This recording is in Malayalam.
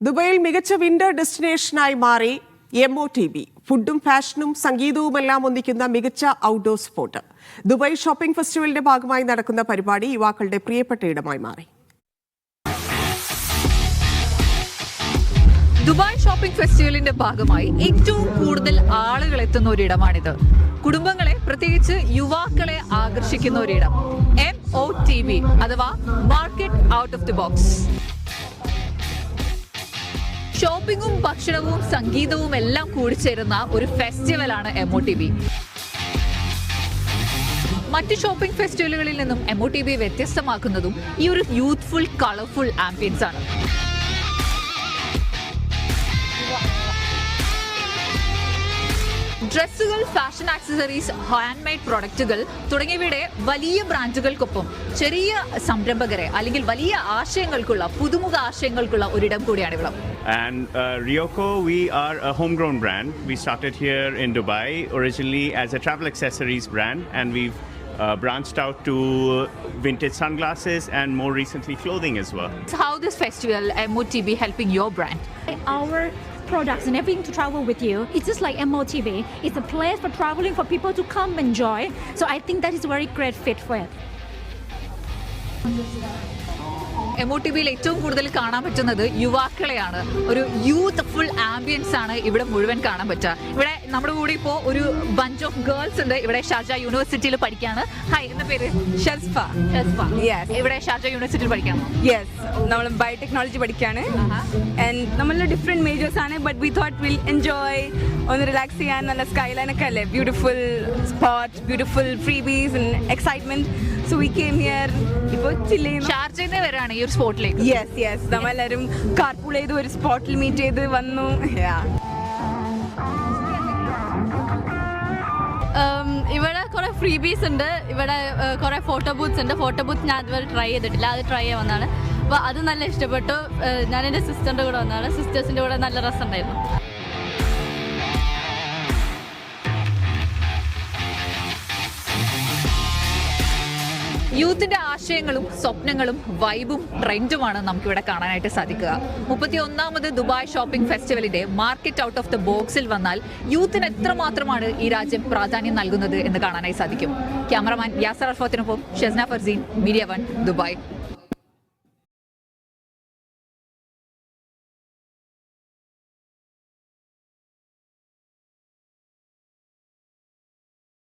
ദുബായിൽ മികച്ച വിന്റർ ഡെസ്റ്റിനേഷനായി മാറി MOTB. ഫുഡും ഫാഷനും സംഗീതവുമെല്ലാം ഒന്നിക്കുന്ന മികച്ച ഔട്ട്ഡോർ സ്പോട്ട്. ദുബായ് ഷോപ്പിംഗ് ഫെസ്റ്റിവലിന്റെ ഭാഗമായി നടക്കുന്ന പരിപാടി യുവാക്കളുടെ പ്രിയപ്പെട്ട ഇടമായി മാറി. ദുബായ് ഷോപ്പിംഗ് ഫെസ്റ്റിവലിന്റെ ഭാഗമായി ഏറ്റവും കൂടുതൽ ആളുകൾ എത്തുന്ന ഒരിടമാണിത്. കുടുംബങ്ങളെ, പ്രത്യേകിച്ച് യുവാക്കളെ ആകർഷിക്കുന്ന ഒരിടം. MOTB അഥവാ market out of the box. ഷോപ്പിംഗും ഭക്ഷണവും സംഗീതവും എല്ലാം കൂടിച്ചേരുന്ന ഒരു ഫെസ്റ്റിവലാണ് MOTB. മറ്റ് ഷോപ്പിംഗ് ഫെസ്റ്റിവലുകളിൽ നിന്നും MOTB വ്യത്യസ്തമാക്കുന്നതും ഈ ഒരു യൂത്ത്ഫുൾ കളർഫുൾ ആംബിയൻസ് ആണ്. ഡ്രസ്സുകൾ, ഫാഷൻ ആക്സസറീസ്, ഹാൻഡ് മെയ്ഡ് പ്രൊഡക്റ്റുകൾ തുടങ്ങിയവയുടെ വലിയ ബ്രാൻഡുകൾക്കൊപ്പം ചെറിയ സംരംഭകരെ അല്ലെങ്കിൽ വലിയ ആശയങ്ങൾക്കുള്ള പുതുമുഖ ആശയങ്ങൾക്കുള്ള ഒരിടം കൂടിയാണ് ഇവിടെ. And Ryoko, we are a homegrown brand. We started here in Dubai originally as a travel accessories brand, and we've branched out to vintage sunglasses and more recently clothing as well. How this festival MOTB helping your brand? Our products and everything to travel with you. It's just like MOTB. It's a place for traveling for people to come enjoy. So I think that is a very great fit for it. MOTBയിൽ ഏറ്റവും കൂടുതൽ കാണാൻ പറ്റുന്നത് യുവാക്കളെയാണ്. ഒരു യൂത്ത് ഫുൾ ആംബിയൻസ് ആണ് ഇവിടെ മുഴുവൻ കാണാൻ പറ്റുക. ഇവിടെ നമ്മുടെ കൂടെ ഇപ്പോൾ ഒരു ബഞ്ച് ഓഫ് ഗേൾസ് ഉണ്ട്. ഇവിടെ ഷാർജ യൂണിവേഴ്സിറ്റിയിൽ പഠിക്കാണ്. ഹായ്, എന്താ പേര്? ഷസ്ഫ. ഇവിടെ ഷാർജ യൂണിവേഴ്സിറ്റിയിൽ പഠിക്കണം. നമ്മൾ ബയോടെക്നോളജി പഠിക്കാണ്. ആൻഡ് നമ്മൾ ഡിഫറെന്റ് മേജേഴ്സ് ആണ്. But we thought will enjoy, ഒന്ന് റിലാക്സ് ചെയ്യാൻ. നല്ല സ്കൈ ലൈൻ ഒക്കെ അല്ലേ, beautiful spot, beautiful freebies and excitement. So we came here. ഇപ്പോൾ ഷാർജയിൽ നിന്ന് വരാണ് ഈ ഒരു സ്പോട്ടിലേക്ക്. യെസ് നമ്മളെല്ലാവരും കാർപൂൾ ചെയ്ത് ഒരു സ്പോട്ടിൽ മീറ്റ് ചെയ്ത് വന്നു. ഇവിടെ കുറെ ഫ്രീബീസ് ഉണ്ട്. ഇവിടെ കുറെ ഫോട്ടോ ബൂത്ത്സ് ഉണ്ട്. ഫോട്ടോ ബൂത്ത് ഞാൻ അതുവരെ ട്രൈ ചെയ്തിട്ടില്ല, അത് ട്രൈ ചെയ്യാൻ വന്നതാണ്. അപ്പോൾ അത് നല്ല ഇഷ്ടപ്പെട്ടു. ഞാൻ എൻ്റെ സിസ്റ്ററിൻ്റെ കൂടെ വന്നതാണ്. സിസ്റ്റേഴ്സിൻ്റെ കൂടെ നല്ല രസമുണ്ടായിരുന്നു. യൂത്തിന്റെ ആശയങ്ങളും സ്വപ്നങ്ങളും വൈബും ട്രെൻഡുമാണ് നമുക്കിവിടെ കാണാനായിട്ട് സാധിക്കുക. 31ാമത് ദുബായ് ഷോപ്പിംഗ് ഫെസ്റ്റിവലിന്റെ മാർക്കറ്റ് ഔട്ട് ഓഫ് ദ ബോക്സിൽ വന്നാൽ യൂത്തിന് എത്രമാത്രമാണ് ഈ രാജ്യം പ്രാധാന്യം നൽകുന്നത് എന്ന് കാണാനായി സാധിക്കും. ക്യാമറമാൻ യാസർ അൽഫത്തിനൊപ്പം ഷെസ്ന ഫർസീൻ, മീഡിയ 1, ദുബായ്.